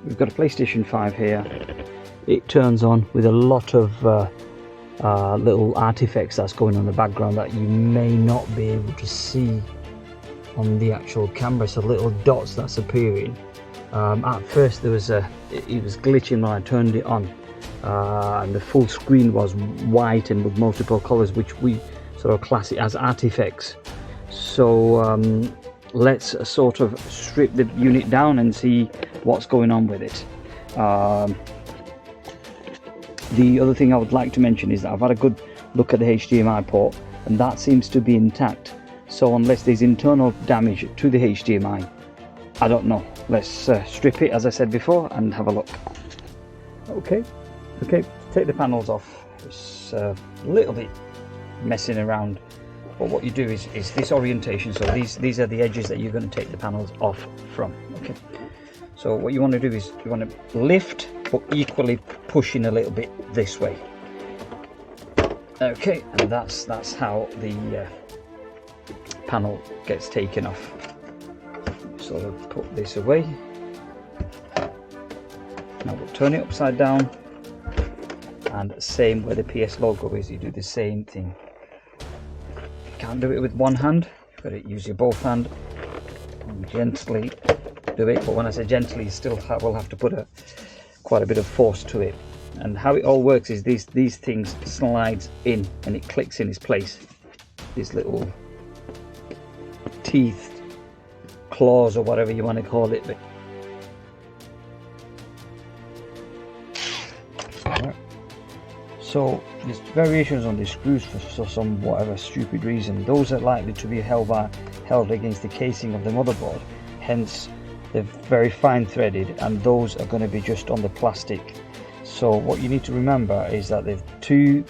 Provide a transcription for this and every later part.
we've got a PlayStation 5 here. It turns on with a lot of little artifacts that's going on in the background that you may not be able to see on the actual camera. So little dots that's appearing. At first it was glitching when I turned it on, and the full screen was white and with multiple colors, which we sort of class it as artifacts. So let's sort of strip the unit down and see what's going on with it. The other thing I would like to mention is that I've had a good look at the HDMI port, and that seems to be intact. So unless there's internal damage to the HDMI, I don't know. Let's strip it, as I said before, and have a look. Okay, take the panels off. It's a little bit messing around, but what you do is this orientation. So these are the edges that you're going to take the panels off from. Okay, so what you want to do is you want to lift, but equally pushing a little bit this way. Okay, and that's how the panel gets taken off. Sort of put this away. Now we'll turn it upside down, and same where the PS logo is, you do the same thing. You can't do it with one hand, you've got to use your both hand and gently do it. But when I say gently, you still will have to put quite a bit of force to it. And how it all works is these things slides in and it clicks in its place. These little teeth, claws, or whatever you want to call it. So there's variations on these screws for some whatever stupid reason. Those are likely to be held against the casing of the motherboard, hence they're very fine threaded, and those are going to be just on the plastic. So what you need to remember is that the two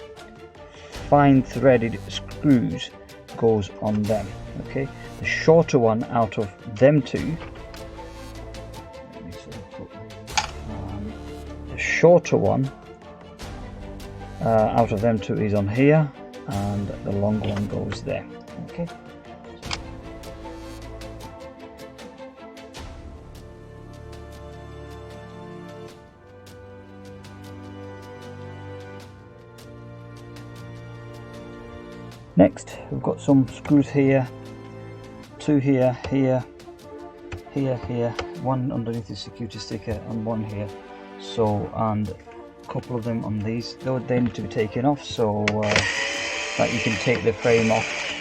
fine threaded screws goes on them. Okay, the shorter one out of them two, the shorter one out of them two is on here, and the longer one goes there. Okay. Next, we've got some screws here, two here, here, one underneath the security sticker and one here. So, and a couple of them on these, they need to be taken off so that you can take the frame off.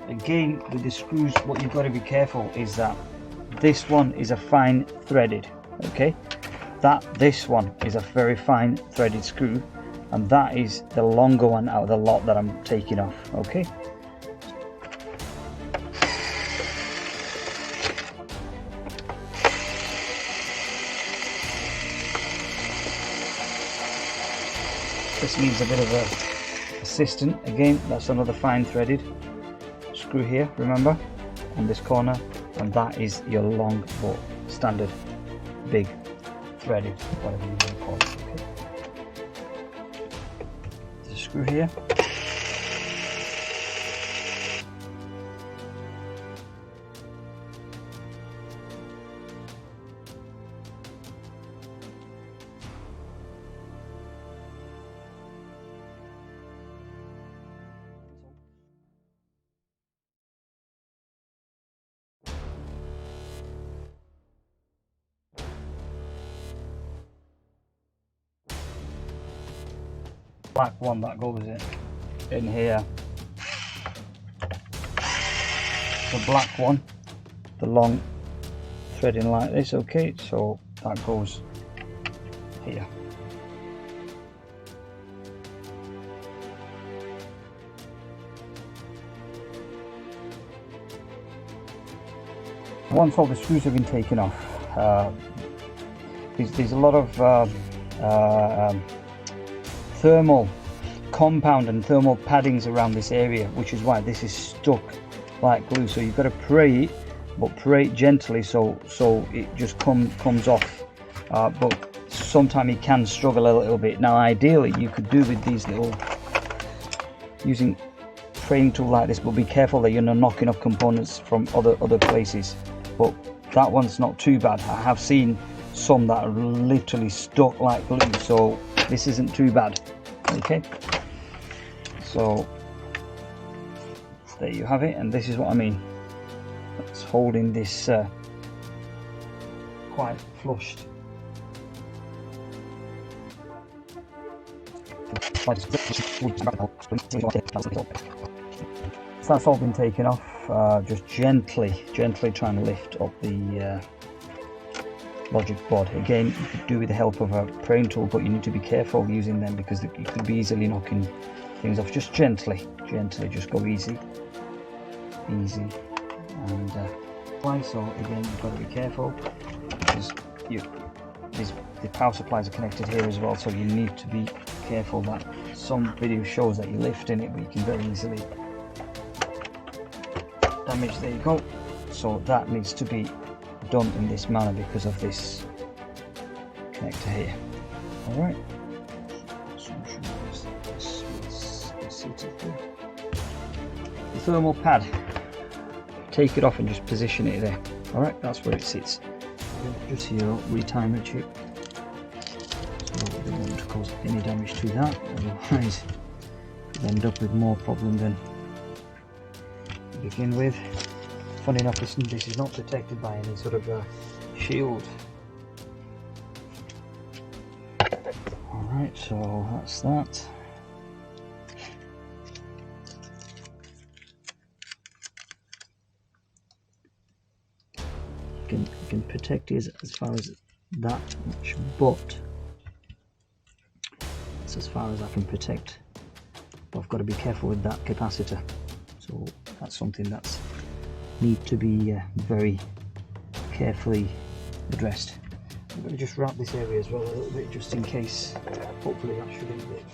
Again, with the screws, what you've got to be careful is that this one is a fine threaded, okay? This one is a very fine threaded screw, and that is the longer one out of the lot that I'm taking off, okay? This needs a bit of a assistant. Again, that's another fine threaded screw here, remember, on this corner. And that is your long but standard big threaded, whatever you want to call it. Okay. There's a screw here. Black one that goes in here, the black one, the long threading like this. Okay, so that goes here. Once all the screws have been taken off, there's a lot of thermal compound and thermal paddings around this area, which is why this is stuck like glue. So you've got to pray it, but pray it gently so it just comes off. But sometimes it can struggle a little bit. Now ideally you could do with these little using frame tool like this, but be careful that you're not knocking off components from other places. But that one's not too bad. I have seen some that are literally stuck like glue, so this isn't too bad. Okay, so there you have it, and this is what I mean. It's holding this quite flushed. So that's all been taken off. Just gently trying to lift up the logic board. Again, you could do with the help of a praying tool, but you need to be careful using them because you could be easily knocking things off. Just gently, just go easy, and so again, you've got to be careful because the power supplies are connected here as well, so you need to be careful. That some video shows that you're lifting it, but you can very easily damage. There you go. So that needs to be done in this manner because of this connector here. All right. The thermal pad, take it off and just position it there. All right, that's where it sits. Just your retimer chip. So we don't want to cause any damage to that, otherwise we'll end up with more problem than to begin with. Funny enough, this is not protected by any sort of shield. Alright, so that's that. You can protect it as far as that much, but that's as far as I can protect. But I've got to be careful with that capacitor. So that's something that's need to be very carefully addressed. I'm going to just wrap this area as well a little bit, just in case. Hopefully that should end it.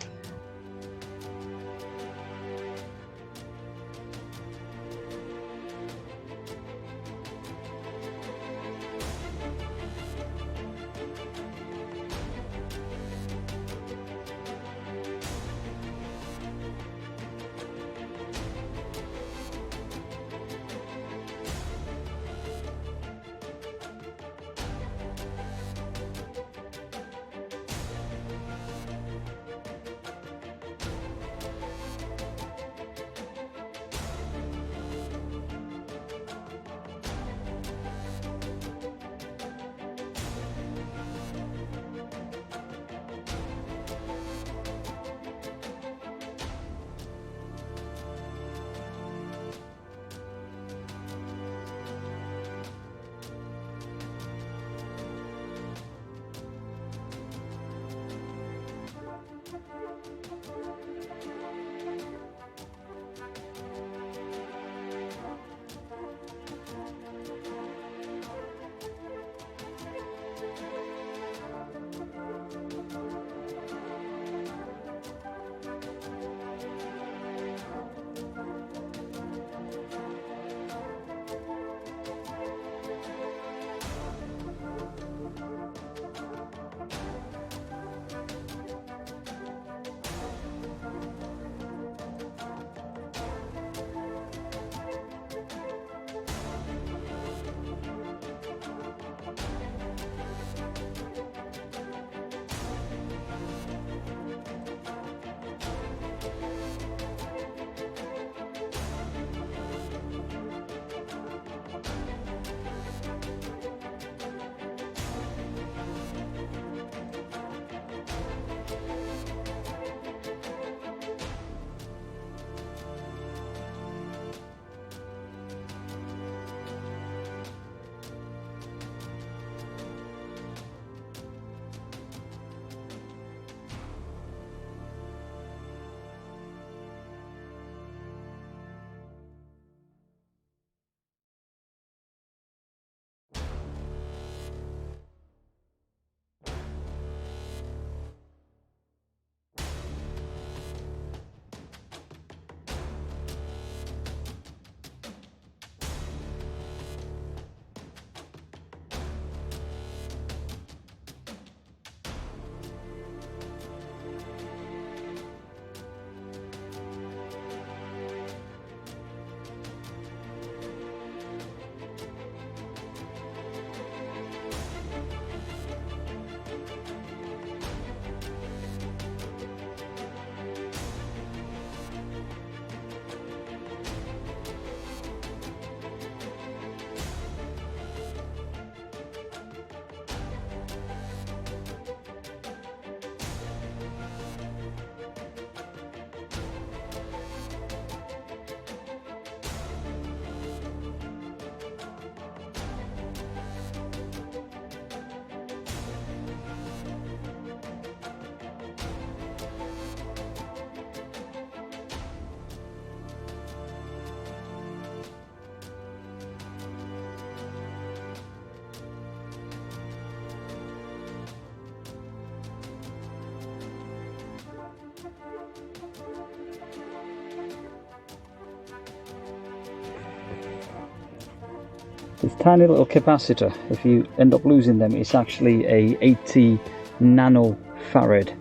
This tiny little capacitor, if you end up losing them, it's actually a 80 nanofarad.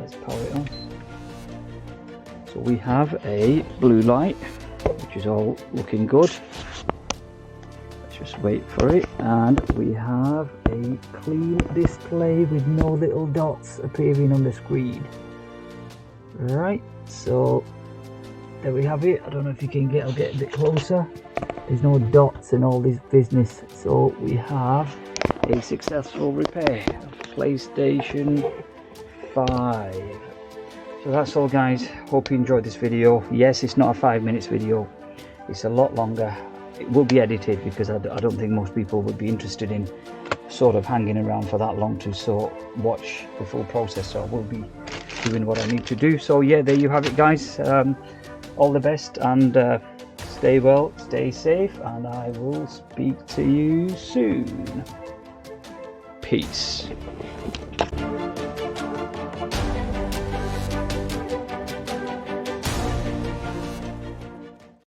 Let's power it on. So we have a blue light, which is all looking good. Let's just wait for it. And we have a clean display with no little dots appearing on the screen. Right, so there we have it. I don't know if you can get, I'll get a bit closer. There's no dots and all this business. So we have a successful repair of PlayStation 5. So that's all, guys. Hope you enjoyed this video. Yes, it's not a 5 minutes video, it's a lot longer. It will be edited because I don't think most people would be interested in sort of hanging around for that long to watch the full process. So I will be doing what I need to do. So yeah, there you have it, guys. All the best, and stay well, stay safe, and I will speak to you soon. Peace.